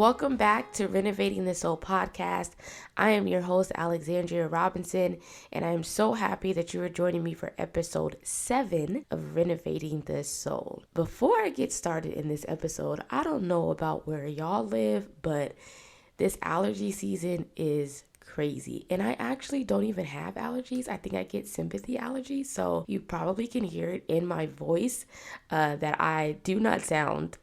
Welcome back to Renovating the Soul podcast. I am your host, Alexandria Robinson, and I am so happy that you are joining me for episode 7 of Renovating the Soul. Before I get started in this episode, I don't know about where y'all live, but this allergy season is crazy. And I actually don't even have allergies. I think I get sympathy allergies. So you probably can hear it in my voice that I do not sound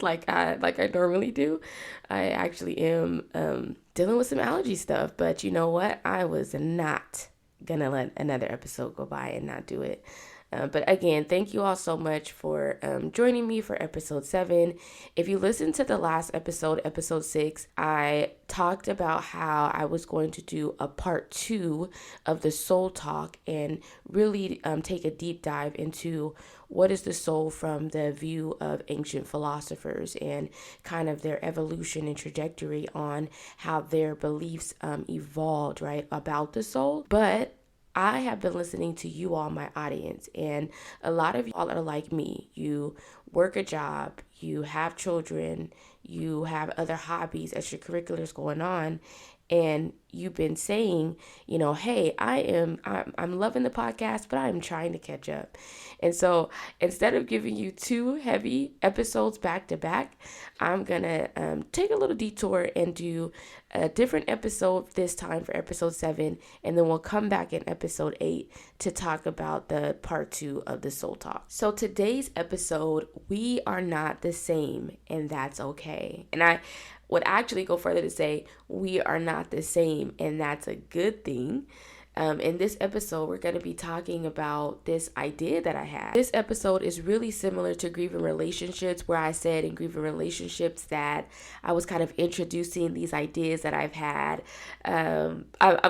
like I normally do. I actually am dealing with some allergy stuff, but you know what? I was not gonna let another episode go by and not do it. But again, thank you all so much for joining me for episode 7. If you listened to the last episode, episode 6, I talked about how I was going to do a part 2 of the soul talk and really take a deep dive into what is the soul from the view of ancient philosophers and kind of their evolution and trajectory on how their beliefs evolved, right, about the soul. But I have been listening to you all, my audience, and a lot of y'all are like me. You work a job, you have children, you have other hobbies, extracurriculars going on, and you've been saying, hey, I'm loving the podcast, but I'm trying to catch up. And so instead of giving you 2 heavy episodes back to back, I'm gonna take a little detour and do a different episode this time for episode 7, and then we'll come back in episode 8 to talk about the part 2 of the soul talk. So today's episode, we are not the same, and that's okay. And I would actually go further to say we are not the same, and that's a good thing. In this episode, we're going to be talking about this idea that I had. This episode is really similar to grieving relationships, where I said in grieving relationships that I was kind of introducing these ideas that I've had. I'm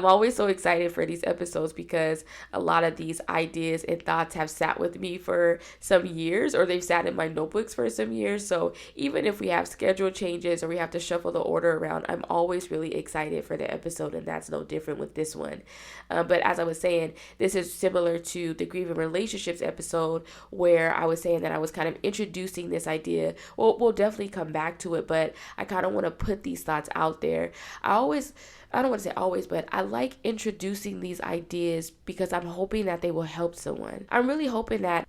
always so excited for these episodes because a lot of these ideas and thoughts have sat with me for some years, or they've sat in my notebooks for some years. So even if we have schedule changes or we have to shuffle the order around, I'm always really excited for the episode, and that's no different with this one. But as I was saying, this is similar to the grieving relationships episode, where I was saying that I was kind of introducing this idea. Well, we'll definitely come back to it, but I kind of want to put these thoughts out there. I don't want to say always, but I like introducing these ideas because I'm hoping that they will help someone. I'm really hoping that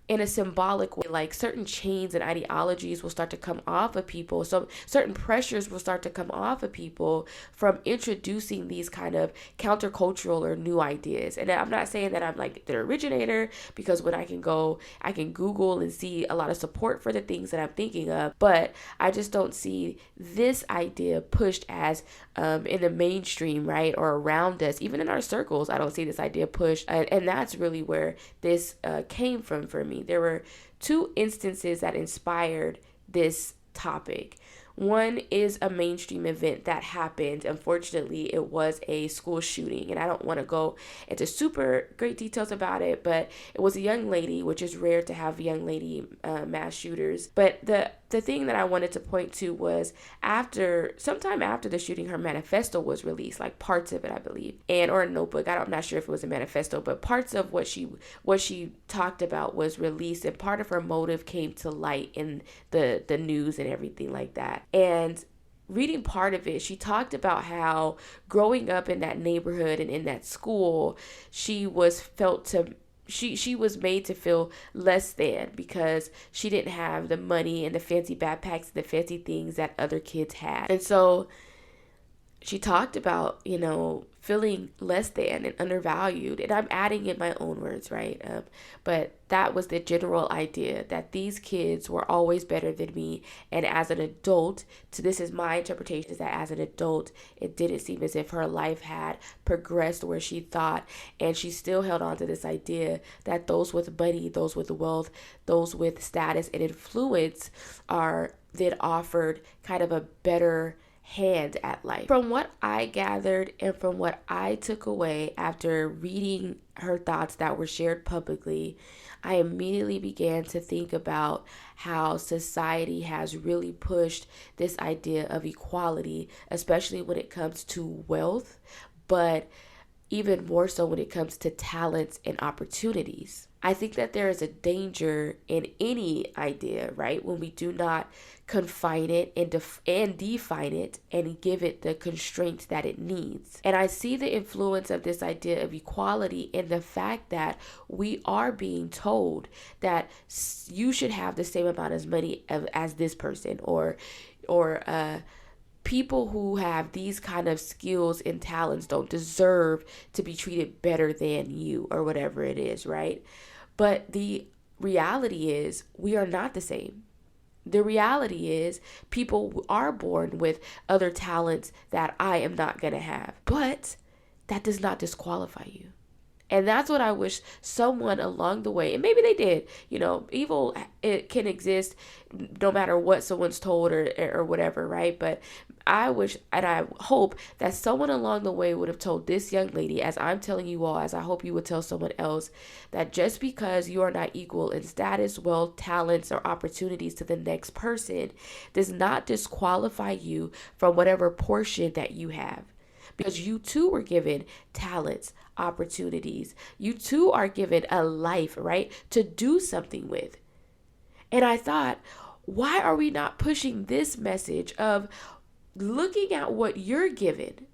in a symbolic way, like certain chains and ideologies will start to come off of people. So certain pressures will start to come off of people from introducing these kind of countercultural or new ideas. And I'm not saying that I'm like the originator, because when I can Google and see a lot of support for the things that I'm thinking of, but I just don't see this idea pushed as in the mainstream, right? Or around us, even in our circles, I don't see this idea pushed. And that's really where this came from for me. There were 2 instances that inspired this topic. One is a mainstream event that happened. Unfortunately, it was a school shooting, and I don't want to go into super great details about it, but it was a young lady, which is rare to have young lady mass shooters. But the thing that I wanted to point to was sometime after the shooting, her manifesto was released, like parts of it, I believe, or a notebook. I'm not sure if it was a manifesto, but parts of what she talked about was released, and part of her motive came to light in the news and everything like that. And reading part of it, she talked about how growing up in that neighborhood and in that school, she was made to feel less than because she didn't have the money and the fancy backpacks and the fancy things that other kids had. And so she talked about, feeling less than and undervalued. And I'm adding in my own words, right? But that was the general idea, that these kids were always better than me. And as an adult, this is my interpretation, is that as an adult, it didn't seem as if her life had progressed where she thought. And she still held on to this idea that those with money, those with wealth, those with status and influence are then offered kind of a better hand at life. From what I gathered and from what I took away after reading her thoughts that were shared publicly, I immediately began to think about how society has really pushed this idea of equality, especially when it comes to wealth. But even more so when it comes to talents and opportunities. I think that there is a danger in any idea, right? When we do not confine it and define it and give it the constraints that it needs. And I see the influence of this idea of equality in the fact that we are being told that you should have the same amount of money as this person, or people who have these kind of skills and talents don't deserve to be treated better than you, or whatever it is, right? But the reality is we are not the same. The reality is people are born with other talents that I am not going to have, but that does not disqualify you. And that's what I wish someone along the way, and maybe they did, evil, it can exist no matter what someone's told or whatever, right? But I wish and I hope that someone along the way would have told this young lady, as I'm telling you all, as I hope you would tell someone else, that just because you are not equal in status, wealth, talents, or opportunities to the next person does not disqualify you from whatever portion that you have. Because you too were given talents, opportunities. You too are given a life, right, to do something with. And I thought, why are we not pushing this message of looking at what you're given?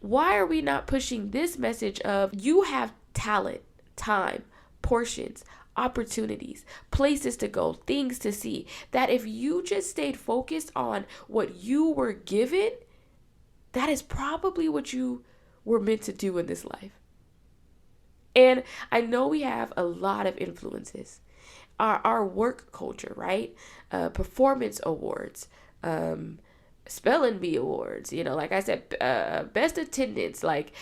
Why are we not pushing this message of you have talent, time, portions, opportunities, places to go, things to see, that if you just stayed focused on what you were given, that is probably what you were meant to do in this life. And I know we have a lot of influences. Our work culture, right? Performance awards, spelling bee awards, like I said, best attendance, best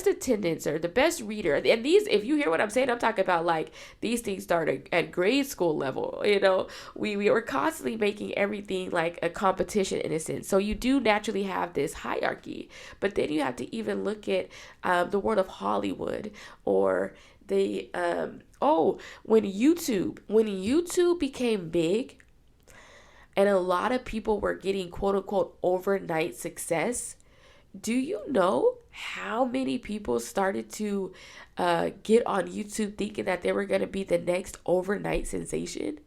attendance, or the best reader. And these, if you hear what I'm saying, I'm talking about like these things start at grade school level. We were constantly making everything like a competition in a sense. So you do naturally have this hierarchy, but then you have to even look at the world of Hollywood, or the when YouTube became big, and a lot of people were getting quote unquote overnight success. Do you know how many people started to get on YouTube thinking that they were going to be the next overnight sensation?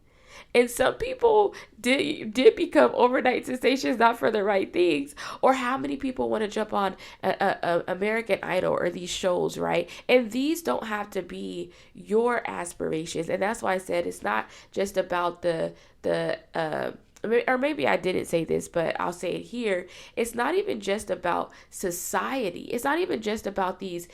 And some people did become overnight sensations, not for the right things. Or how many people want to jump on American Idol or these shows, right? And these don't have to be your aspirations. And that's why I said it's not just about or maybe I didn't say this, but I'll say it here. It's not even just about society. It's not even just about these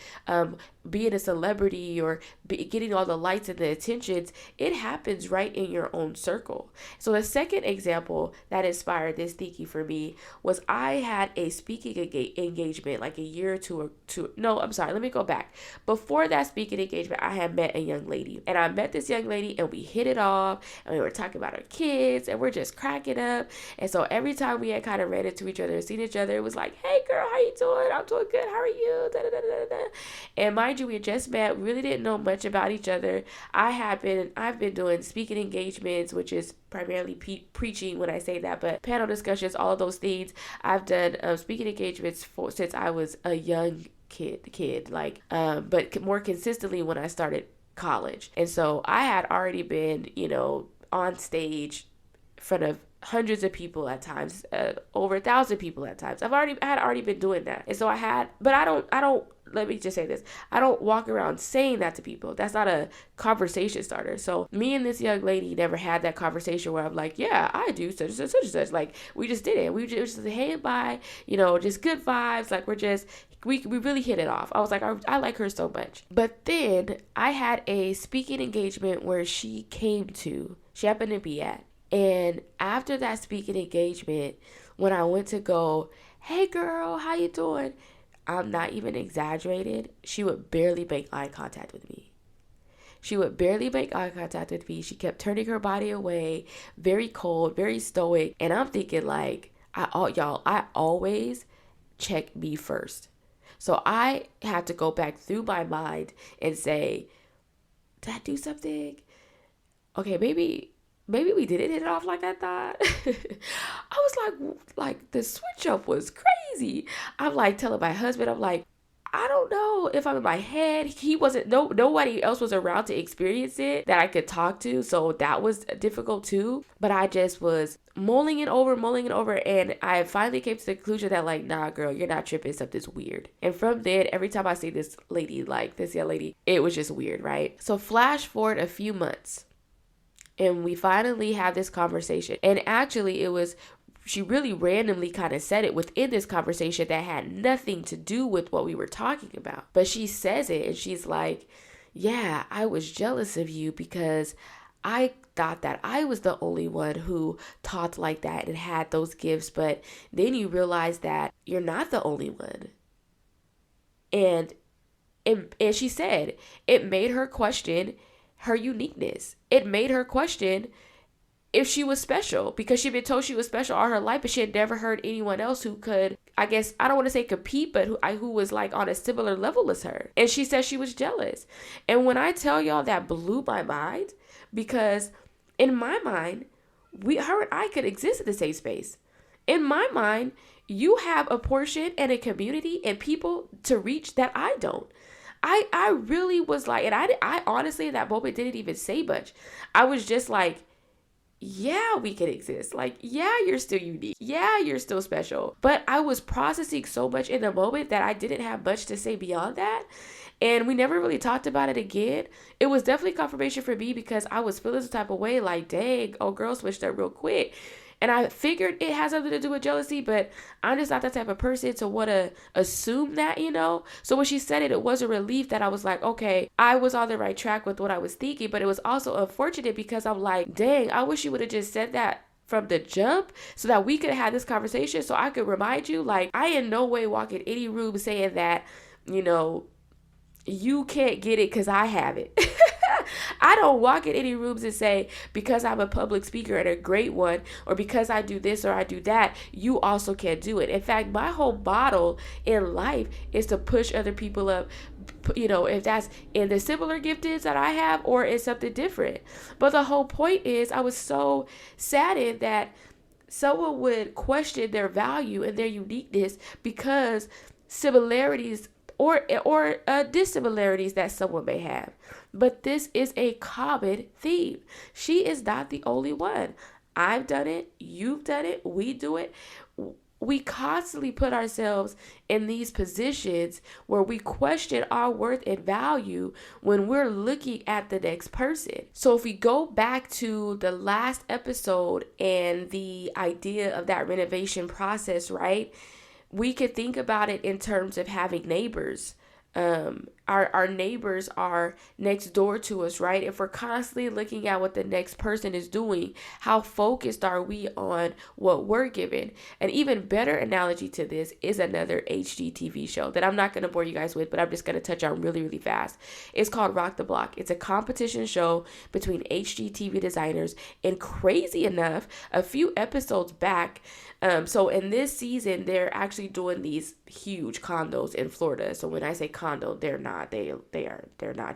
being a celebrity or getting all the lights and the attentions. It happens right in your own circle. So the second example that inspired this thinking for me was I had a speaking engagement like a year or two. No, I'm sorry. Let me go back. Before that speaking engagement, I had met a young lady, and I met this young lady, and we hit it off, and we were talking about our kids, and we're just cracking up. And so every time we had kind of ran into each other and seen each other, it was like, "Hey girl, how you doing? I'm doing good. How are you?" Da, da, da, da, da. And mind you, we had just met, really didn't know much about each other. I've been doing speaking engagements, which is primarily preaching when I say that, but panel discussions, all of those things. I've done speaking engagements since I was a young kid, but more consistently when I started college. And so I had already been, on stage in front of hundreds of people at times, over 1,000 people at times. I had already been doing that. And so let me just say this. I don't walk around saying that to people. That's not a conversation starter. So me and this young lady never had that conversation where I'm like, yeah, I do such and such and such. Like, we just did it. We just hanging by, just good vibes. Like, we really hit it off. I was like, I like her so much. But then I had a speaking engagement where she happened to be at. And after that speaking engagement, when I went to go, "Hey girl, how you doing?" I'm not even exaggerated. She would barely make eye contact with me. She kept turning her body away, very cold, very stoic. And I'm thinking like, I always check me first. So I had to go back through my mind and say, did I do something? Okay, maybe maybe we didn't hit it off like I thought. I was like the switch up was crazy. I'm like telling my husband, I'm like, I don't know if I'm in my head. He wasn't, nobody else was around to experience it that I could talk to. So that was difficult too. But I just was mulling it over. And I finally came to the conclusion that like, nah, girl, you're not tripping. Something's weird. And from then, every time I see this lady, like this young lady, it was just weird, right? So flash forward a few months. And we finally had this conversation. And actually, she really randomly kind of said it within this conversation that had nothing to do with what we were talking about. But she says it and she's like, yeah, I was jealous of you because I thought that I was the only one who taught like that and had those gifts. But then you realize that you're not the only one. And she said it made her question her uniqueness. It made her question if she was special, because she'd been told she was special all her life, but she had never heard anyone else who could, I guess, I don't want to say compete, but who was like on a similar level as her. And she said she was jealous. And when I tell y'all, that blew my mind, because in my mind, her and I could exist in the same space. In my mind, you have a portion and a community and people to reach that I don't. I really was like, and I honestly in that moment didn't even say much. I was just like, yeah, we can exist. Like, yeah, you're still unique. Yeah, you're still special. But I was processing so much in the moment that I didn't have much to say beyond that. And we never really talked about it again. It was definitely confirmation for me because I was feeling some type of way like, dang, oh, girl switched up real quick. And I figured it has something to do with jealousy, but I'm just not that type of person to want to assume that, you know? So when she said it, it was a relief that I was like, okay, I was on the right track with what I was thinking, but it was also unfortunate because I'm like, dang, I wish you would have just said that from the jump so that we could have this conversation so I could remind you, like, I in no way walk in any room saying that, you know, you can't get it because I have it. I don't walk in any rooms and say, because I'm a public speaker and a great one, or because I do this or I do that, you also can't do it. In fact, my whole model in life is to push other people up, you know, if that's in the similar giftings that I have or in something different. But the whole point is I was so saddened that someone would question their value and their uniqueness because similarities or dissimilarities that someone may have. But this is a common theme. She is not the only one. I've done it. You've done it. We do it. We constantly put ourselves in these positions where we question our worth and value when we're looking at the next person. So if we go back to the last episode and the idea of that renovation process, right? We could think about it in terms of having neighbors. Our neighbors are next door to us, right? If we're constantly looking at what the next person is doing, how focused are we on what we're given? An even better analogy to this is another HGTV show that I'm not going to bore you guys with, but I'm just going to touch on really, really fast. It's called Rock the Block. It's a competition show between HGTV designers, and crazy enough, a few episodes back, so in this season, they're actually doing these huge condos in Florida. So when I say condo, they're not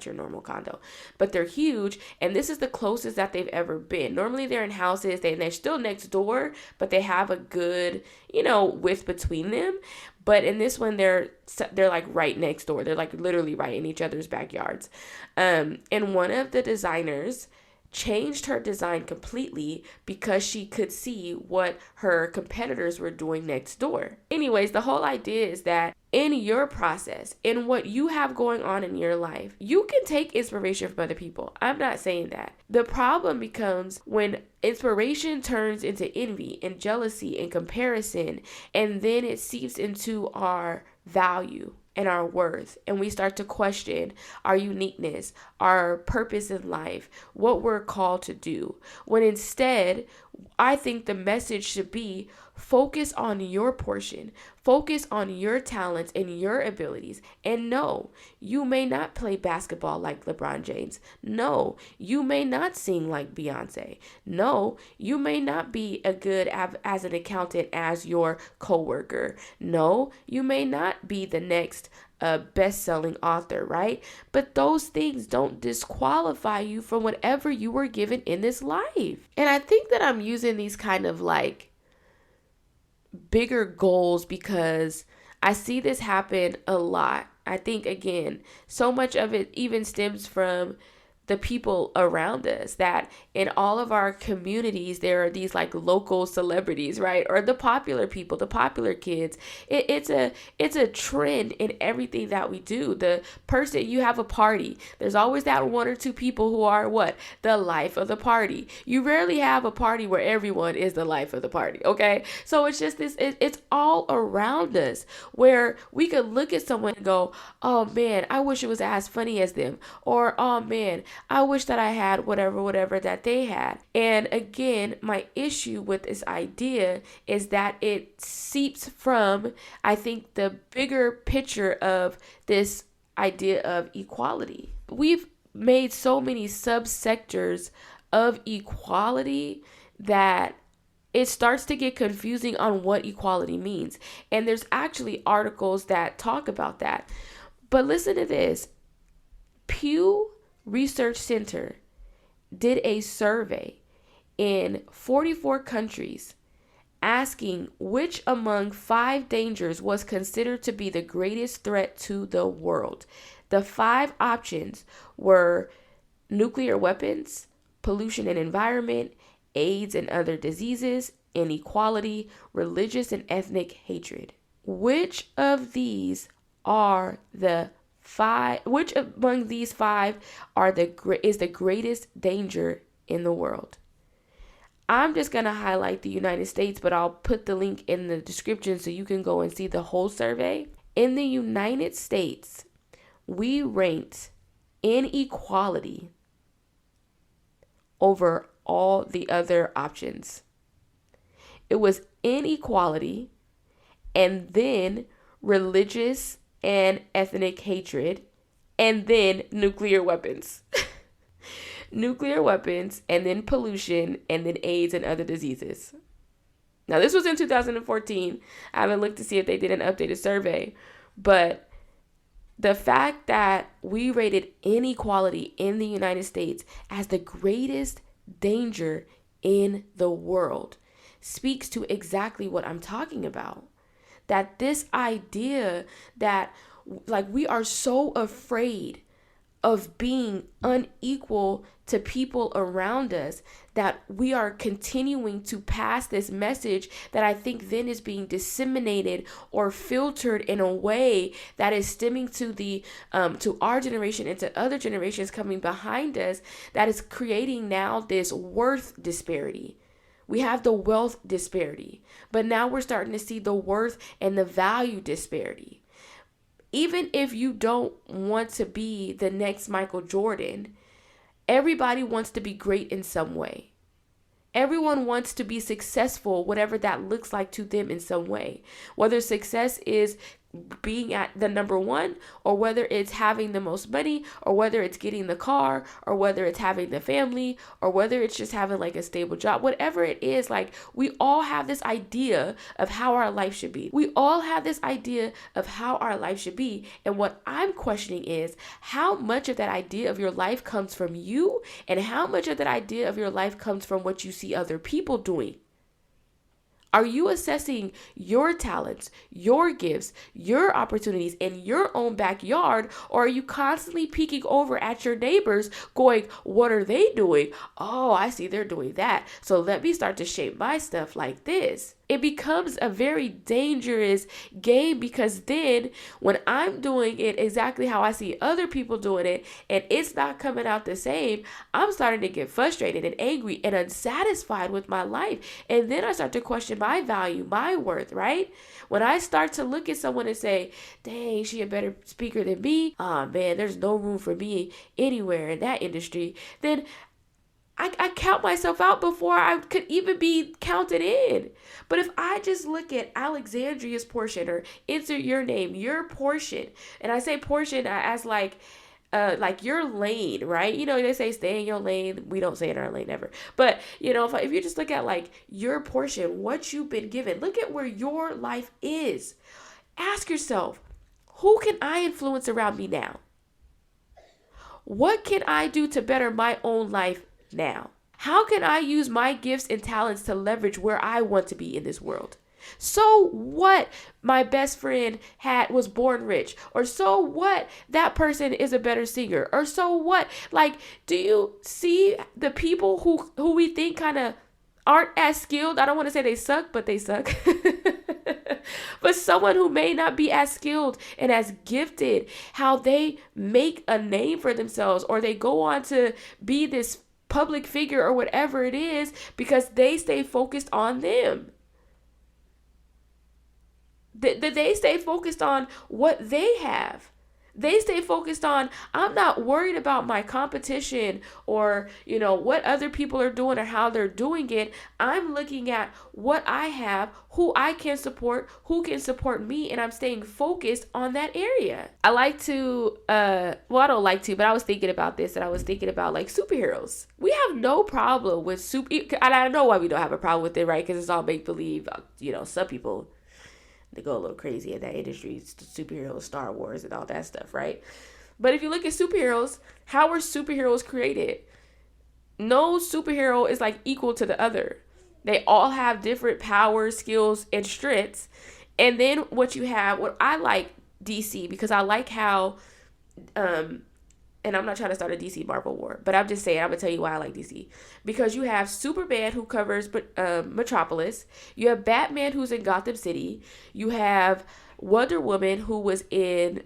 your normal condo, but they're huge. And this is the closest that they've ever been. Normally they're in houses, they're still next door, but they have a good, width between them. But in this one, they're like right next door. They're like literally right in each other's backyards. And one of the designers changed her design completely because she could see what her competitors were doing next door. Anyways, the whole idea is that in your process, in what you have going on in your life, you can take inspiration from other people. I'm not saying that. The problem becomes when inspiration turns into envy and jealousy and comparison, and then it seeps into our value and our worth, and we start to question our uniqueness, our purpose in life, what we're called to do. When instead, I think the message should be focus on your portion, focus on your talents and your abilities. And no, you may not play basketball like LeBron James. No, you may not sing like Beyonce. No, you may not be as good as an accountant as your coworker. No, you may not be the next a best-selling author, right? But those things don't disqualify you from whatever you were given in this life. And I think that I'm using these kind of like bigger goals because I see this happen a lot. I think, again, so much of it even stems from the people around us, that in all of our communities there are these like local celebrities, right? Or the popular people, the popular kids. It's a trend in everything that we do. The person, you have a party, there's always that one or two people who are what? The life of the party. You rarely have a party where everyone is the life of the party, okay? So it's just this, it's all around us, where we could look at someone and go, oh man, I wish it was as funny as them. Or, oh man, I wish that I had whatever that they had. And again, my issue with this idea is that it seeps from, I think, the bigger picture of this idea of equality. We've made so many subsectors of equality that it starts to get confusing on what equality means. And there's actually articles that talk about that. But listen to this. Pew Research Center did a survey in 44 countries asking which among 5 dangers was considered to be the greatest threat to the world. The 5 options were nuclear weapons, pollution and environment, AIDS and other diseases, inequality, religious and ethnic hatred. Which of these are the 5? Which among these 5 are is the greatest danger in the world? I'm just going to highlight the United States, but I'll put the link in the description so you can go and see the whole survey. In the United States, we ranked inequality over all the other options. It was inequality, and then religious and ethnic hatred, and then nuclear weapons. Nuclear weapons, and then pollution, and then AIDS and other diseases. Now, this was in 2014. I haven't looked to see if they did an updated survey, but the fact that we rated inequality in the United States as the greatest danger in the world speaks to exactly what I'm talking about. That this idea that like we are so afraid of being unequal to people around us that we are continuing to pass this message that I think then is being disseminated or filtered in a way that is stemming to the to our generation and to other generations coming behind us, that is creating now this worth disparity. We have the wealth disparity, but now we're starting to see the worth and the value disparity. Even if you don't want to be the next Michael Jordan, everybody wants to be great in some way. Everyone wants to be successful, whatever that looks like to them in some way. Whether success is being at the number one, or whether it's having the most money, or whether it's getting the car, or whether it's having the family, or whether it's just having like a stable job, whatever it is, like we all have this idea of how our life should be. We all have this idea of how our life should be. And what I'm questioning is how much of that idea of your life comes from you, and how much of that idea of your life comes from what you see other people doing. Are you assessing your talents, your gifts, your opportunities in your own backyard? Or are you constantly peeking over at your neighbors going, what are they doing? Oh, I see they're doing that. So let me start to shape my stuff like this. It becomes a very dangerous game, because then when I'm doing it exactly how I see other people doing it and it's not coming out the same, I'm starting to get frustrated and angry and unsatisfied with my life. And then I start to question my value, my worth, right? When I start to look at someone and say, dang, she a better speaker than me. Oh man, there's no room for me anywhere in that industry. Then I count myself out before I could even be counted in. But if I just look at Alexandria's portion, or insert your name, your portion, and I say portion as like your lane, right? You know, they say stay in your lane. We don't say in our lane ever. But, you know, if you just look at like your portion, what you've been given, look at where your life is. Ask yourself, Who can I influence around me now? What can I do to better my own life now? How can I use my gifts and talents to leverage where I want to be in this world? So what my best friend was born rich, or so what that person is a better singer, or so what, like, do you see the people who we think kind of aren't as skilled? I don't want to say they suck, but they suck. But someone who may not be as skilled and as gifted, how they make a name for themselves, or they go on to be this public figure or whatever it is, because they stay focused on them. They stay focused on what they have. They stay focused on, I'm not worried about my competition or, what other people are doing or how they're doing it. I'm looking at what I have, who I can support, who can support me, and I'm staying focused on that area. I like to, I don't like to, but I was thinking about this, and I was thinking about like superheroes. We have no problem with and I know why we don't have a problem with it, right? Because it's all make-believe. Some people, they go a little crazy in that industry, superheroes, Star Wars, and all that stuff, right? But if you look at superheroes, how were superheroes created? No superhero is like equal to the other. They all have different powers, skills, and strengths. And then what I like DC, because I like how, and I'm not trying to start a DC Marvel war, but I'm just saying, I'm going to tell you why I like DC. Because you have Superman, who covers Metropolis. You have Batman, who's in Gotham City. You have Wonder Woman, who was in...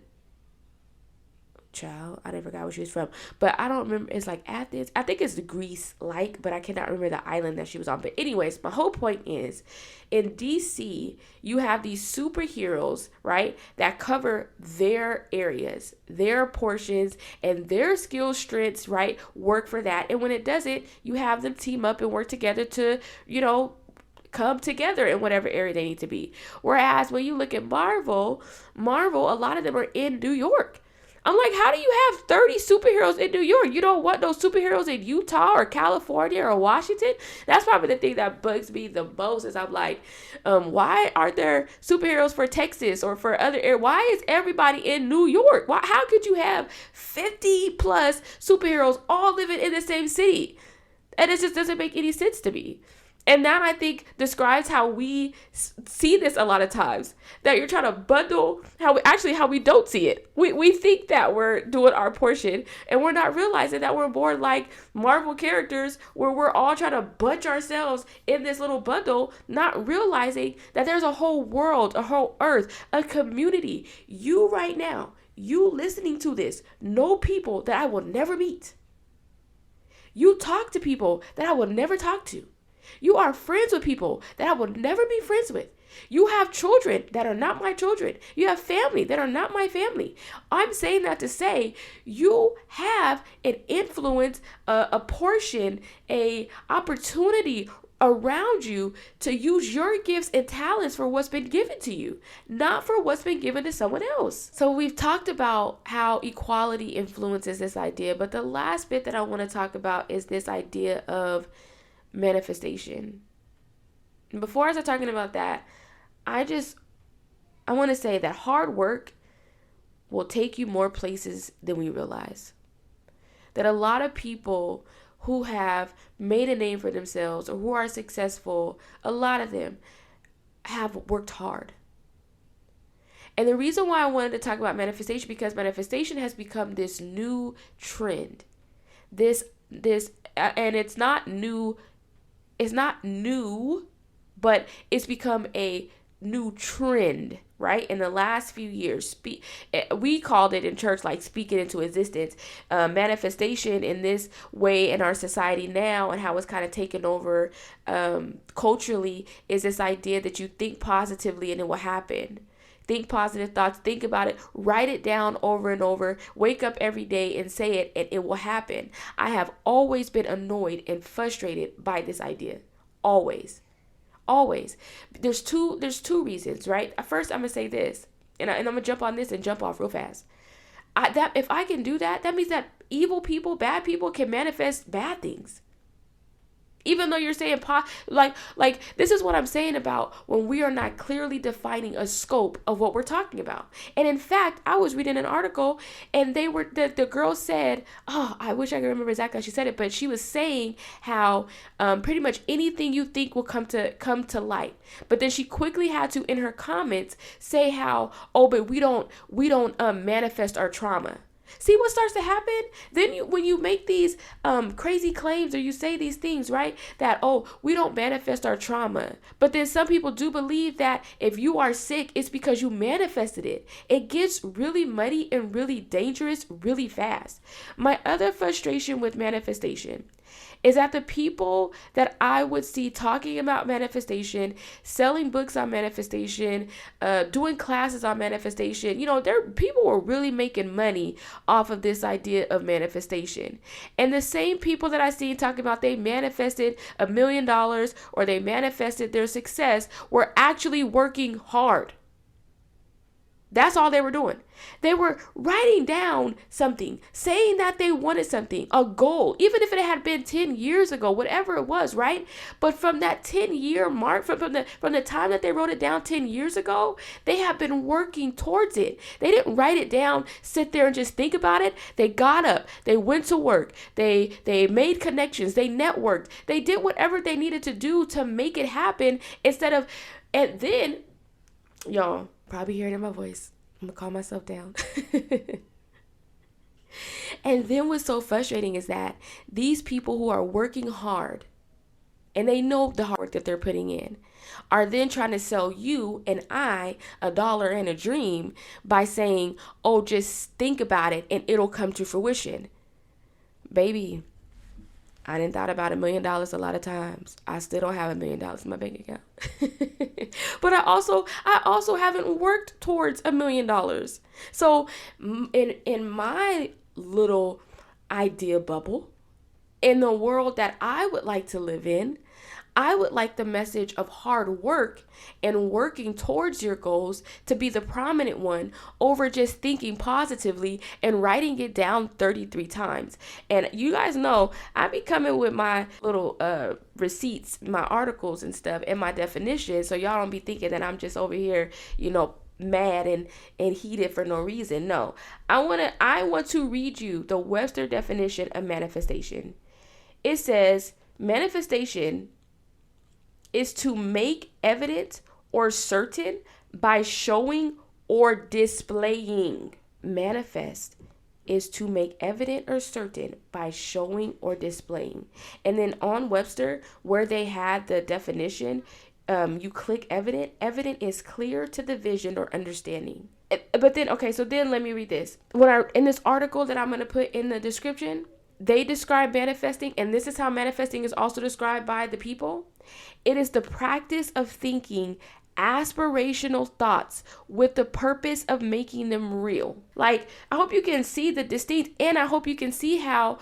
I never forgot where she was from. But I don't remember. It's like Athens. I think it's Greece, but I cannot remember the island that she was on. But anyways, my whole point is, in DC, you have these superheroes, right, that cover their areas, their portions, and their skill strengths, right, work for that. And when it doesn't, you have them team up and work together to, come together in whatever area they need to be. Whereas when you look at Marvel, a lot of them are in New York. I'm like, how do you have 30 superheroes in New York? You don't want those superheroes in Utah or California or Washington? That's probably the thing that bugs me the most, is I'm like, why aren't there superheroes for Texas or for other areas? Why is everybody in New York? How could you have 50 plus superheroes all living in the same city? And it just doesn't make any sense to me. And that, I think, describes how we see this a lot of times, that you're trying to bundle how we don't see it. We think that we're doing our portion, and we're not realizing that we're more like Marvel characters, where we're all trying to bunch ourselves in this little bundle, not realizing that there's a whole world, a whole earth, a community. You right now, you listening to this, know people that I will never meet. You talk to people that I will never talk to. You are friends with people that I will never be friends with. You have children that are not my children. You have family that are not my family. I'm saying that to say you have an influence, a portion, a opportunity around you to use your gifts and talents for what's been given to you, not for what's been given to someone else. So we've talked about how equality influences this idea, but the last bit that I want to talk about is this idea of manifestation. And before I start talking about that, I want to say that hard work will take you more places than we realize. That a lot of people who have made a name for themselves or who are successful, a lot of them have worked hard. And the reason why I wanted to talk about manifestation, because manifestation has become this new trend. And it's not new, but it's become a new trend, right? In the last few years, we called it in church like speaking into existence. Manifestation in this way in our society now, and how it's kind of taken over culturally, is this idea that you think positively and it will happen. Think positive thoughts, think about it, write it down over and over, wake up every day and say it, and it will happen. I have always been annoyed and frustrated by this idea. Always. There's two reasons, right? First, I'm going to say this, and I'm going to jump on this and jump off real fast. If I can do that, that means that evil people, bad people can manifest bad things. Even though you're saying like this is what I'm saying about when we are not clearly defining a scope of what we're talking about. And in fact, I was reading an article and the girl said, oh, I wish I could remember exactly how she said it, but she was saying how pretty much anything you think will come to light. But then she quickly had to, in her comments, say how, oh, but we don't manifest our trauma. See what starts to happen? Then when you make these crazy claims or you say these things, right? That, oh, we don't manifest our trauma. But then some people do believe that if you are sick, it's because you manifested it. It gets really muddy and really dangerous really fast. My other frustration with manifestation is that the people that I would see talking about manifestation, selling books on manifestation, doing classes on manifestation, people were really making money off of this idea of manifestation. And the same people that I see talking about they manifested $1 million or they manifested their success were actually working hard. That's all they were doing. They were writing down something, saying that they wanted something, a goal, even if it had been 10 years ago, whatever it was, right? But from that 10-year mark, from the time that they wrote it down 10 years ago, they have been working towards it. They didn't write it down, sit there and just think about it. They got up, they went to work, they made connections, they networked, they did whatever they needed to do to make it happen and then, y'all, probably hearing in my voice, I'm gonna calm myself down. And then what's so frustrating is that these people who are working hard and they know the hard work that they're putting in are then trying to sell you and I a dollar and a dream by saying, oh, just think about it and it'll come to fruition. Baby, I didn't thought about $1 million a lot of times. I still don't have $1 million in my bank account. But I also haven't worked towards $1 million. So in my little idea bubble, in the world that I would like to live in, I would like the message of hard work and working towards your goals to be the prominent one over just thinking positively and writing it down 33 times. And you guys know I be coming with my little receipts, my articles and stuff and my definitions. So y'all don't be thinking that I'm just over here, mad and heated for no reason. No, I want to read you the Webster definition of manifestation. It says manifestation is to make evident or certain by showing or displaying. Manifest is to make evident or certain by showing or displaying. And then on Webster, where they had the definition, you click evident. Evident is clear to the vision or understanding. But then, okay, so then let me read this. In this article that I'm going to put in the description, they describe manifesting, and this is how manifesting is also described by the people. It is the practice of thinking aspirational thoughts with the purpose of making them real. Like, I hope you can see the distinct, and I hope you can see how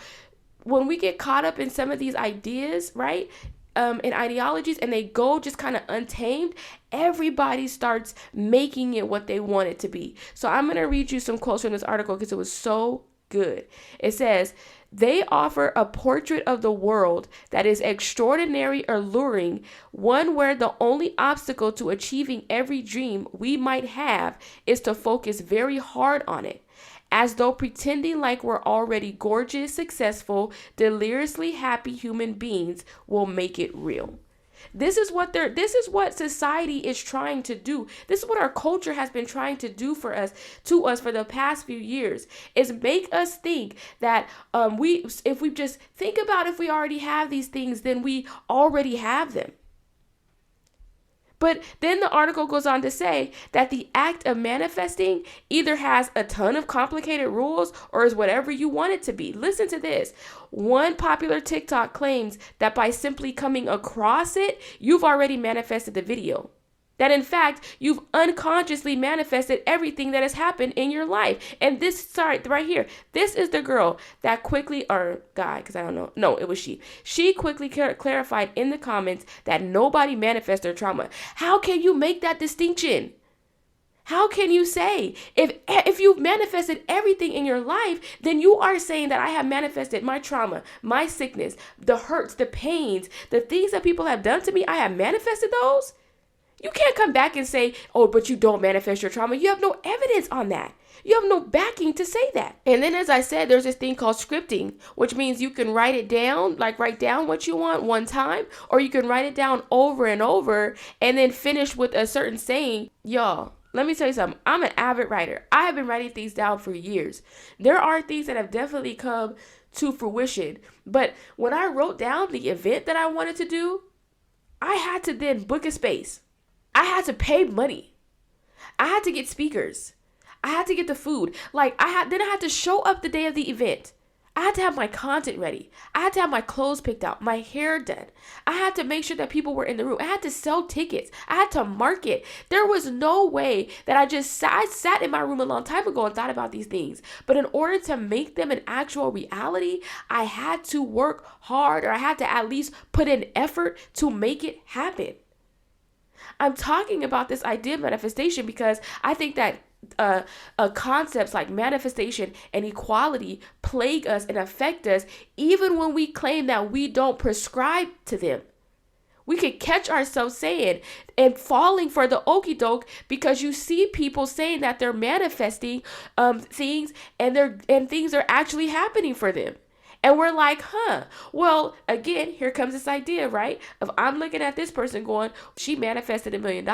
when we get caught up in some of these ideas, right, and ideologies, and they go just kind of untamed, everybody starts making it what they want it to be. So I'm going to read you some quotes from this article because it was so good. It says, they offer a portrait of the world that is extraordinary, alluring, one where the only obstacle to achieving every dream we might have is to focus very hard on it, as though pretending like we're already gorgeous, successful, deliriously happy human beings will make it real. This is what society is trying to do. This is what our culture has been trying to do to us for the past few years, is make us think that if we just think about if we already have these things, then we already have them. But then the article goes on to say that the act of manifesting either has a ton of complicated rules or is whatever you want it to be. Listen to this. One popular TikTok claims that by simply coming across it, you've already manifested the video. That in fact, you've unconsciously manifested everything that has happened in your life. And right here, this is the girl that quickly, or guy, because I don't know. No, it was she. She quickly clarified in the comments that nobody manifests their trauma. How can you make that distinction? How can you say if you've manifested everything in your life, then you are saying that I have manifested my trauma, my sickness, the hurts, the pains, the things that people have done to me, I have manifested those? You can't come back and say, oh, but you don't manifest your trauma. You have no evidence on that. You have no backing to say that. And then, as I said, there's this thing called scripting, which means you can write it down, like write down what you want one time, or you can write it down over and over and then finish with a certain saying. Y'all, let me tell you something. I'm an avid writer. I have been writing things down for years. There are things that have definitely come to fruition. But when I wrote down the event that I wanted to do, I had to then book a space. I had to pay money. I had to get speakers. I had to get the food. I had to show up the day of the event. I had to have my content ready. I had to have my clothes picked out, my hair done. I had to make sure that people were in the room. I had to sell tickets. I had to market. There was no way that I sat in my room a long time ago and thought about these things. But in order to make them an actual reality, I had to work hard, or I had to at least put in effort to make it happen. I'm talking about this idea of manifestation because I think that concepts like manifestation and equality plague us and affect us even when we claim that we don't prescribe to them. We could catch ourselves saying and falling for the okie doke because you see people saying that they're manifesting things and things are actually happening for them. And we're like, well, again, here comes this idea, right? Of I'm looking at this person going, she manifested $1 million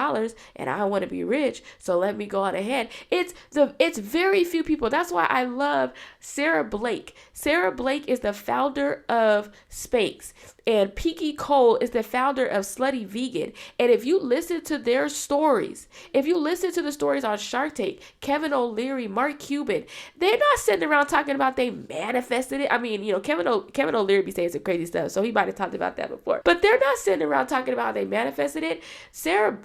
and I want to be rich. So let me go on ahead. It's very few people. That's why I love Sarah Blake. Sarah Blake is the founder of Spanx. And Peaky Cole is the founder of Slutty Vegan. And if you listen to their stories, if you listen to the stories on Shark Tank, Kevin O'Leary, Mark Cuban, they're not sitting around talking about they manifested it. I mean, Kevin O'Leary be saying some crazy stuff, so he might have talked about that before. But they're not sitting around talking about they manifested it. Sarah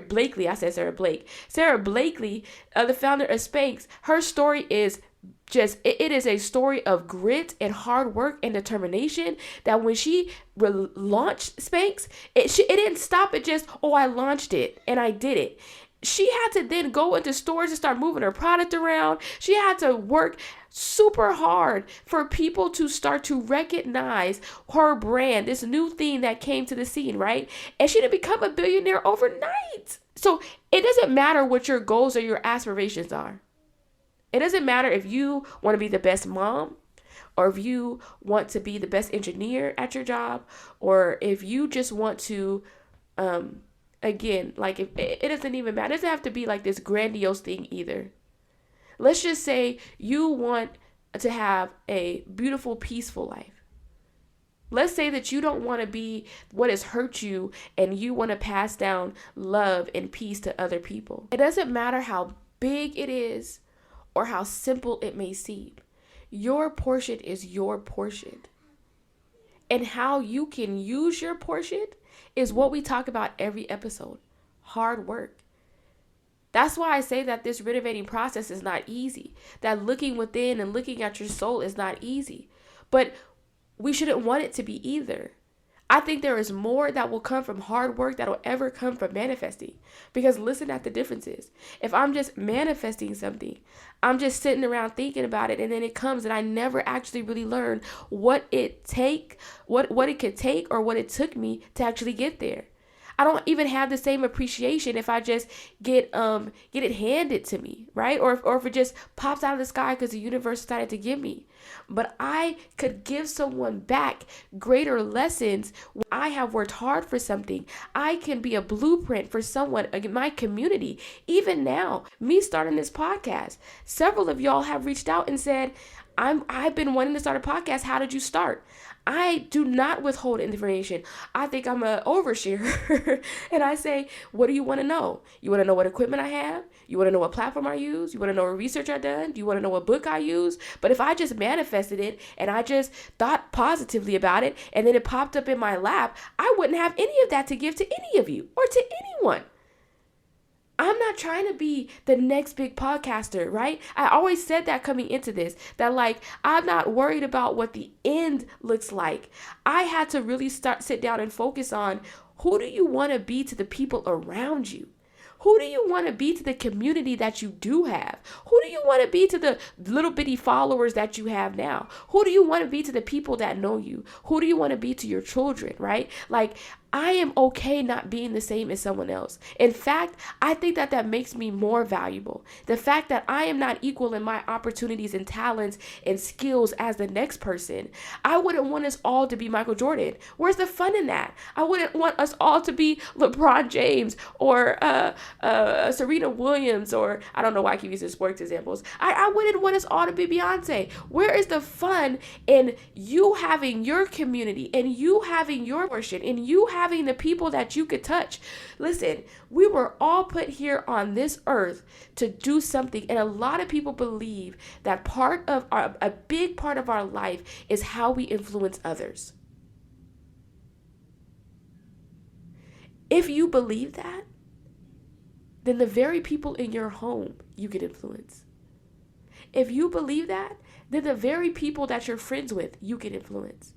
Blakely, I said Sarah Blake. Sarah Blakely, the founder of Spanx, her story is it is a story of grit and hard work and determination that when she launched Spanx, it didn't stop at just, oh, I launched it and I did it. She had to then go into stores and start moving her product around. She had to work super hard for people to start to recognize her brand, this new thing that came to the scene, right? And she didn't become a billionaire overnight. So it doesn't matter what your goals or your aspirations are. It doesn't matter if you want to be the best mom, or if you want to be the best engineer at your job, or if you just want to, again, if it doesn't even matter. It doesn't have to be like this grandiose thing either. Let's just say you want to have a beautiful, peaceful life. Let's say that you don't want to be what has hurt you and you want to pass down love and peace to other people. It doesn't matter how big it is or how simple it may seem. Your portion is your portion. And how you can use your portion is what we talk about every episode. Hard work. That's why I say that this renovating process is not easy. That looking within and looking at your soul is not easy. But we shouldn't want it to be either. I think there is more that will come from hard work that will ever come from manifesting. Because listen at the differences. If I'm just manifesting something, I'm just sitting around thinking about it, and then it comes and I never actually really learn what it could take or what it took me to actually get there. I don't even have the same appreciation if I just get it handed to me, right? Or if it just pops out of the sky because the universe decided to give me. But I could give someone back greater lessons when I have worked hard for something. I can be a blueprint for someone in my community. Even now, me starting this podcast, several of y'all have reached out and said, I've been wanting to start a podcast. How did you start? I do not withhold information. I think I'm an overshare. And I say, what do you want to know? You want to know what equipment I have? You want to know what platform I use? You want to know what research I've done? Do you want to know what book I use? But if I just manifested it and I just thought positively about it and then it popped up in my lap, I wouldn't have any of that to give to any of you or to anyone. I'm not trying to be the next big podcaster, right? I always said that coming into this, that I'm not worried about what the end looks like. I had to really sit down and focus on, who do you want to be to the people around you? Who do you want to be to the community that you do have? Who do you want to be to the little bitty followers that you have now? Who do you want to be to the people that know you? Who do you want to be to your children, right? Like, I am okay not being the same as someone else. In fact, I think that makes me more valuable. The fact that I am not equal in my opportunities and talents and skills as the next person. I wouldn't want us all to be Michael Jordan. Where's the fun in that? I wouldn't want us all to be LeBron James or Serena Williams, or I don't know why I keep using sports examples. I wouldn't want us all to be Beyonce. Where is the fun in you having your community and you having your portion and you having the people that you could touch? Listen, we were all put here on this earth to do something, and a lot of people believe that a big part of our life is how we influence others. If you believe that, then the very people in your home you can influence. If you believe that, then the very people that you're friends with you can influence.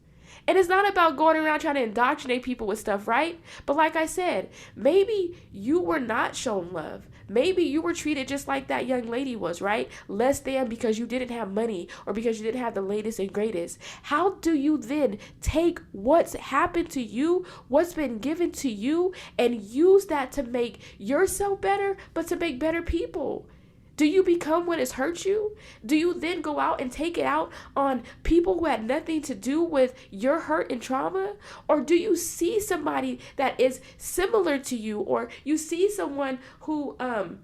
And it's not about going around trying to indoctrinate people with stuff, right? But like I said, maybe you were not shown love. Maybe you were treated just like that young lady was, right? Less than because you didn't have money or because you didn't have the latest and greatest. How do you then take what's happened to you, what's been given to you, and use that to make yourself better, but to make better people? Do you become what has hurt you? Do you then go out and take it out on people who had nothing to do with your hurt and trauma? Or do you see somebody that is similar to you, or you see someone who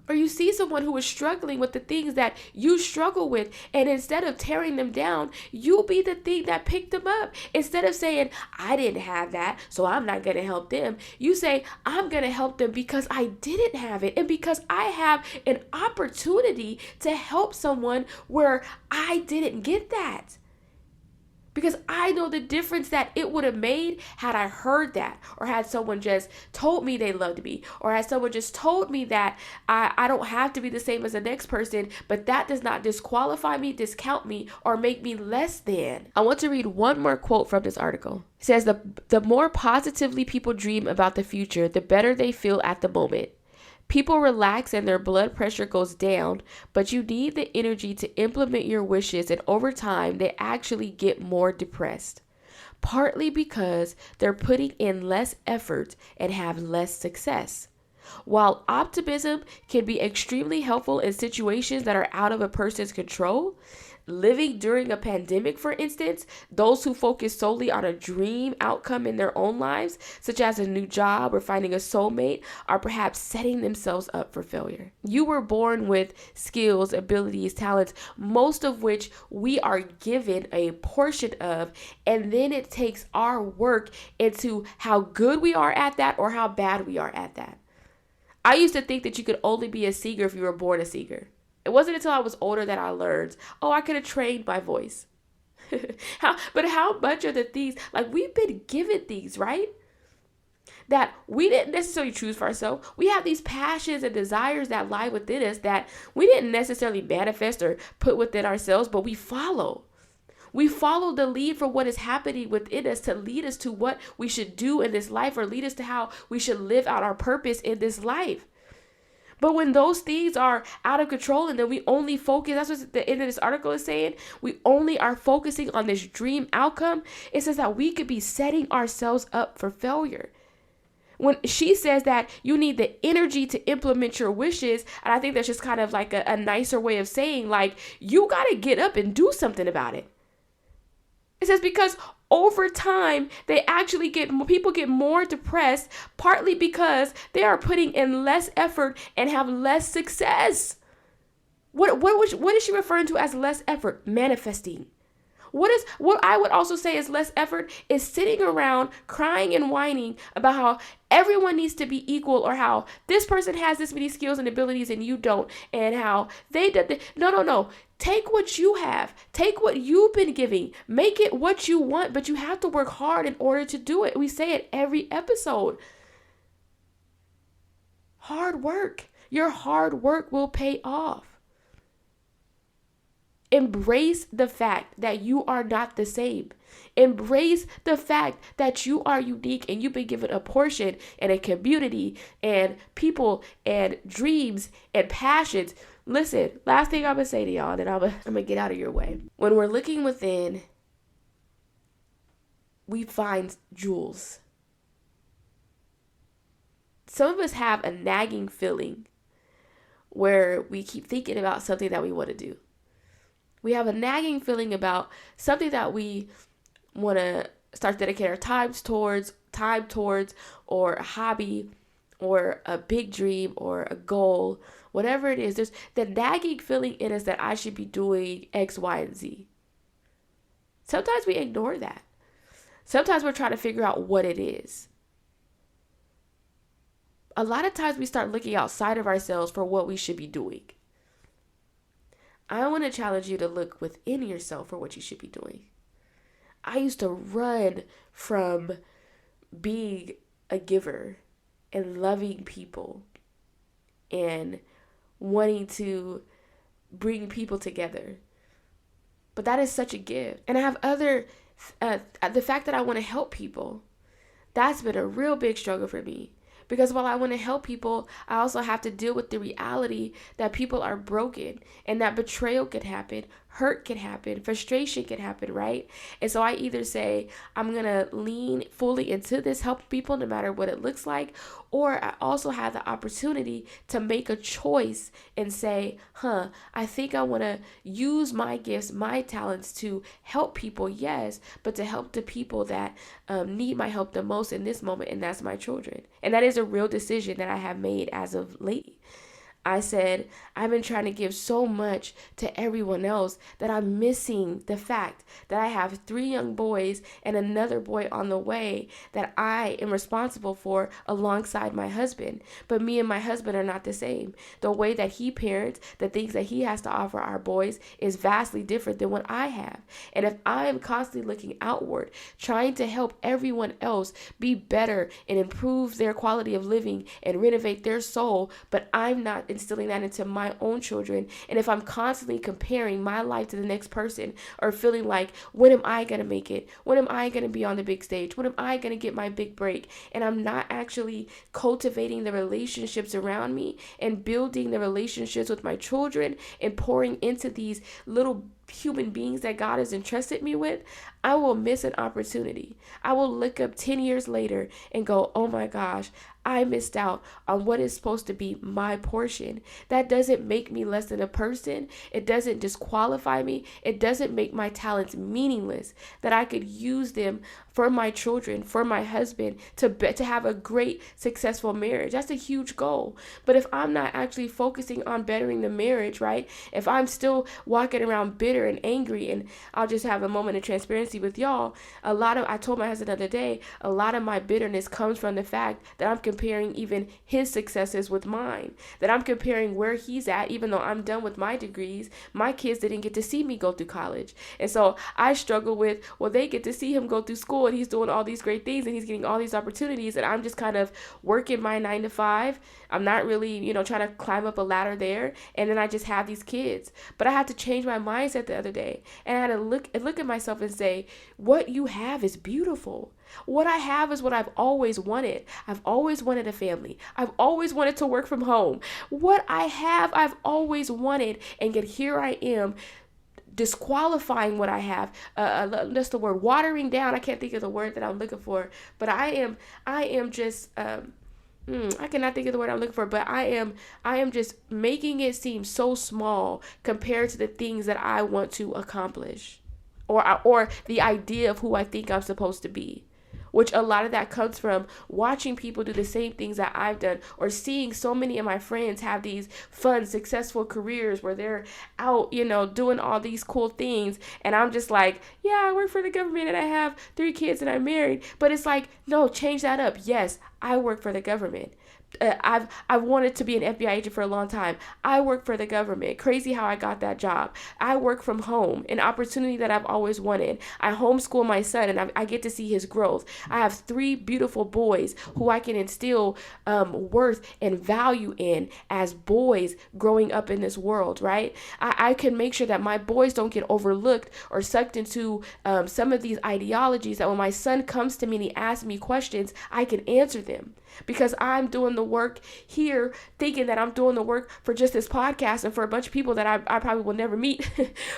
is struggling with the things that you struggle with, and instead of tearing them down, you be the thing that picked them up? Instead of saying, I didn't have that, so I'm not going to help them, you say, I'm going to help them because I didn't have it, and because I have an opportunity to help someone where I didn't get that. Because I know the difference that it would have made had I heard that, or had someone just told me they loved me, or had someone just told me that I don't have to be the same as the next person, but that does not disqualify me, discount me, or make me less than. I want to read one more quote from this article. It says, the more positively people dream about the future, the better they feel at the moment. People relax and their blood pressure goes down, but you need the energy to implement your wishes, and over time, they actually get more depressed. Partly because they're putting in less effort and have less success. While optimism can be extremely helpful in situations that are out of a person's control, living during a pandemic, for instance, those who focus solely on a dream outcome in their own lives, such as a new job or finding a soulmate, are perhaps setting themselves up for failure. You were born with skills, abilities, talents, most of which we are given a portion of, and then it takes our work into how good we are at that or how bad we are at that. I used to think that you could only be a singer if you were born a singer. It wasn't until I was older that I learned, I could have trained my voice. But how much of the things, like, we've been given things, right? That we didn't necessarily choose for ourselves. We have these passions and desires that lie within us that we didn't necessarily manifest or put within ourselves, but we follow. We follow the lead for what is happening within us to lead us to what we should do in this life, or lead us to how we should live out our purpose in this life. But when those things are out of control, and then we only focus, that's what the end of this article is saying, we only are focusing on this dream outcome, it says that we could be setting ourselves up for failure. When she says that you need the energy to implement your wishes, and I think that's just kind of like a nicer way of saying, like, you got to get up and do something about it. It says because over time, people get more depressed, partly because they are putting in less effort and have less success. What is she referring to as less effort? Manifesting. What I would also say is less effort is sitting around crying and whining about how everyone needs to be equal, or how this person has this many skills and abilities and you don't, and how they did. No. Take what you have. Take what you've been giving. Make it what you want, but you have to work hard in order to do it. We say it every episode. Hard work. Your hard work will pay off. Embrace the fact that you are not the same. Embrace the fact that you are unique and you've been given a portion and a community and people and dreams and passions. Listen, last thing I'm going to say to y'all, and then I'm going to get out of your way. When we're looking within, we find jewels. Some of us have a nagging feeling where we keep thinking about something that we want to do. We have a nagging feeling about something that we want to start dedicating our time towards, or a hobby, or a big dream, or a goal, whatever it is. There's the nagging feeling in us that I should be doing X, Y, and Z. Sometimes we ignore that. Sometimes we're trying to figure out what it is. A lot of times we start looking outside of ourselves for what we should be doing. I want to challenge you to look within yourself for what you should be doing. I used to run from being a giver and loving people and wanting to bring people together. But that is such a gift. And I have the fact that I want to help people, that's been a real big struggle for me. Because while I want to help people, I also have to deal with the reality that people are broken and that betrayal could happen, hurt can happen, frustration can happen, right? And so I either say, I'm going to lean fully into this, help people no matter what it looks like, or I also have the opportunity to make a choice and say, I think I want to use my gifts, my talents to help people, yes, but to help the people that need my help the most in this moment, and that's my children. And that is a real decision that I have made as of late. I said, I've been trying to give so much to everyone else that I'm missing the fact that I have 3 young boys and another boy on the way that I am responsible for alongside my husband. But me and my husband are not the same. The way that he parents, the things that he has to offer our boys is vastly different than what I have. And if I am constantly looking outward, trying to help everyone else be better and improve their quality of living and renovate their soul, but I'm not instilling that into my own children, and if I'm constantly comparing my life to the next person or feeling like, when am I going to make it? When am I going to be on the big stage? When am I going to get my big break? And I'm not actually cultivating the relationships around me and building the relationships with my children and pouring into these little human beings that God has entrusted me with, I will miss an opportunity. I will look up 10 years later and go, oh my gosh, I missed out on what is supposed to be my portion. That doesn't make me less than a person. It doesn't disqualify me. It doesn't make my talents meaningless, that I could use them for my children, for my husband, to have a great, successful marriage. That's a huge goal. But if I'm not actually focusing on bettering the marriage, right? If I'm still walking around bitter and angry, and I'll just have a moment of transparency with y'all, I told my husband the other day, a lot of my bitterness comes from the fact that I'm comparing even his successes with mine, that I'm comparing where he's at, even though I'm done with my degrees. My kids didn't get to see me go through college. And so I struggle with, well, they get to see him go through school and he's doing all these great things and he's getting all these opportunities, and I'm just kind of working my 9 to 5. I'm not really, trying to climb up a ladder there. And then I just have these kids. But I had to change my mindset the other day. And I had to look at myself and say, what you have is beautiful. What I have is what I've always wanted. I've always wanted a family. I've always wanted to work from home. What I have, I've always wanted. And yet here I am, disqualifying what I have. That's the word, watering down. I can't think of the word that I'm looking for. But I am just... I cannot think of the word I'm looking for, but I am just making it seem so small compared to the things that I want to accomplish, or the idea of who I think I'm supposed to be. Which a lot of that comes from watching people do the same things that I've done, or seeing so many of my friends have these fun, successful careers where they're out, doing all these cool things. And I'm just like, yeah, I work for the government and I have 3 kids and I'm married. But it's like, no, change that up. Yes, I work for the government. I've wanted to be an FBI agent for a long time. I work for the government. Crazy how I got that job. I work from home, an opportunity that I've always wanted. I homeschool my son, and I get to see his growth. I have 3 beautiful boys who I can instill worth and value in as boys growing up in this world, right? I can make sure that my boys don't get overlooked or sucked into some of these ideologies, that when my son comes to me and he asks me questions, I can answer them. Because I'm doing the work here, thinking that I'm doing the work for just this podcast and for a bunch of people that I probably will never meet.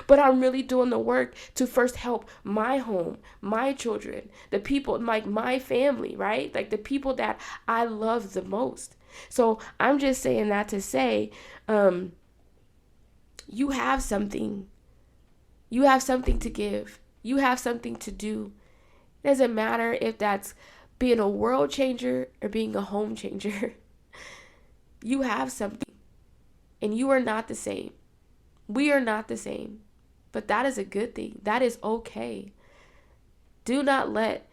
But I'm really doing the work to first help my home, my children, the people, like my family, right? Like the people that I love the most. So I'm just saying that to say, you have something. You have something to give. You have something to do. It doesn't matter if that's being a world changer or being a home changer. You have something, and you are not the same. We are not the same, but that is a good thing. That is okay. Do not let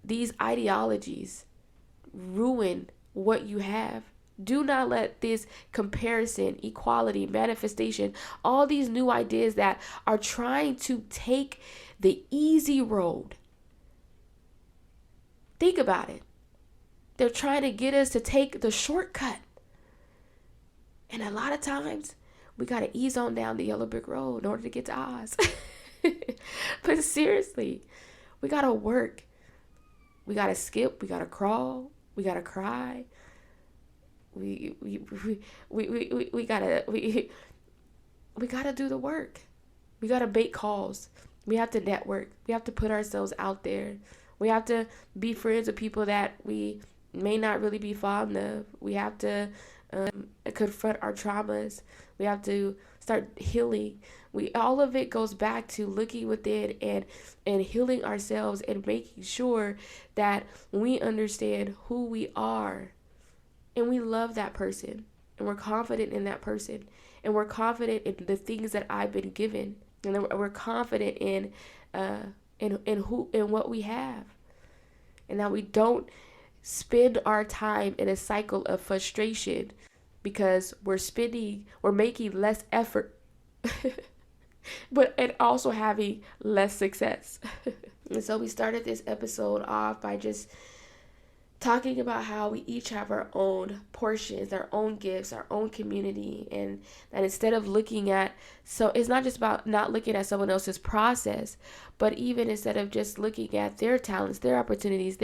these ideologies ruin what you have. Do not let this comparison, equality, manifestation, all these new ideas that are trying to take the easy road. Think about it. They're trying to get us to take the shortcut. And a lot of times, we got to ease on down the yellow brick road in order to get to Oz. But seriously, we got to work. We got to skip. We got to crawl. We got to cry. We gotta do the work. We gotta make calls. We have to network. We have to put ourselves out there. We have to be friends with people that we may not really be fond of. We have to confront our traumas. We have to start healing. All of it goes back to looking within and healing ourselves and making sure that we understand who we are. And we love that person, and we're confident in that person, and we're confident in the things that I've been given, and we're confident in what we have, and that we don't spend our time in a cycle of frustration because we're making less effort, and also having less success. And so we started this episode off by just talking about how we each have our own portions, our own gifts, our own community, and that instead of looking at, so it's not just about not looking at someone else's process, but even instead of just looking at their talents, their opportunities,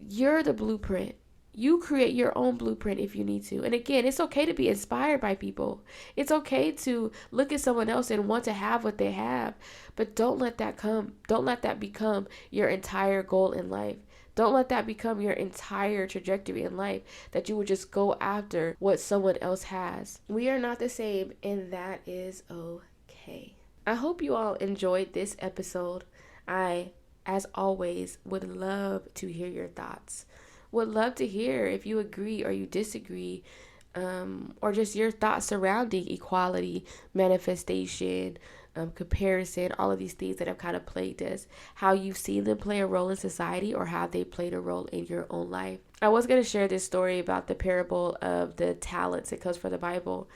you're the blueprint. You create your own blueprint if you need to. And again, it's okay to be inspired by people. It's okay to look at someone else and want to have what they have, but don't let that become your entire goal in life. Don't let that become your entire trajectory in life, that you would just go after what someone else has. We are not the same, and that is okay. I hope you all enjoyed this episode. I, as always, would love to hear your thoughts. Would love to hear if you agree or you disagree, or just your thoughts surrounding equality, manifestation, comparison, all of these things that have kind of plagued us, how you've seen them play a role in society or how they played a role in your own life. I was going to share this story about the parable of the talents. It comes from the Bible.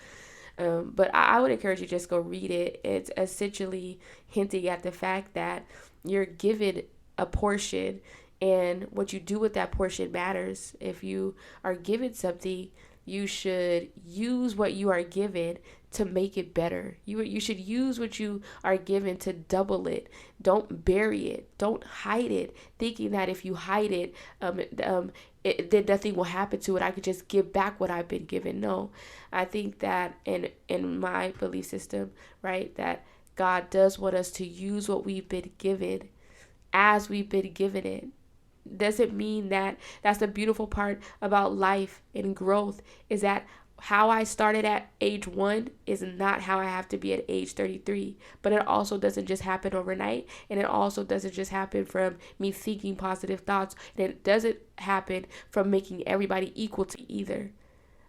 But I would encourage you to just go read it. It's essentially hinting at the fact that you're given a portion, and what you do with that portion matters. If you are given something, you should use what you are given to make it better. You should use what you are given to double it. Don't bury it. Don't hide it, thinking that if you hide it, then nothing will happen to it. I could just give back what I've been given. No, I think that in my belief system, right, that God does want us to use what we've been given as we've been given it. Doesn't mean that that's the beautiful part about life and growth, is that how I started at age 1 is not how I have to be at age 33. But it also doesn't just happen overnight, and it also doesn't just happen from me thinking positive thoughts, and it doesn't happen from making everybody equal to either.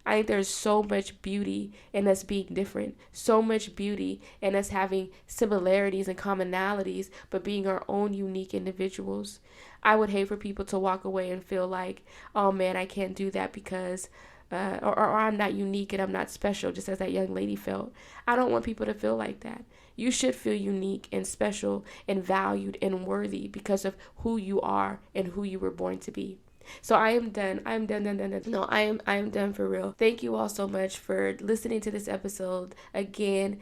I think there's so much beauty in us being different, so much beauty in us having similarities and commonalities, but being our own unique individuals. I would hate for people to walk away and feel like, oh man, I can't do that because or I'm not unique and I'm not special, just as that young lady felt. I don't want people to feel like that. You should feel unique and special and valued and worthy because of who you are and who you were born to be. So I am done. I am done. No, I am done for real. Thank you all so much for listening to this episode. Again,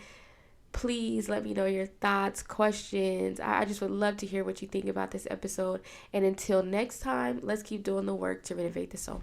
please let me know your thoughts, questions. I just would love to hear what you think about this episode. And until next time, let's keep doing the work to renovate the soul.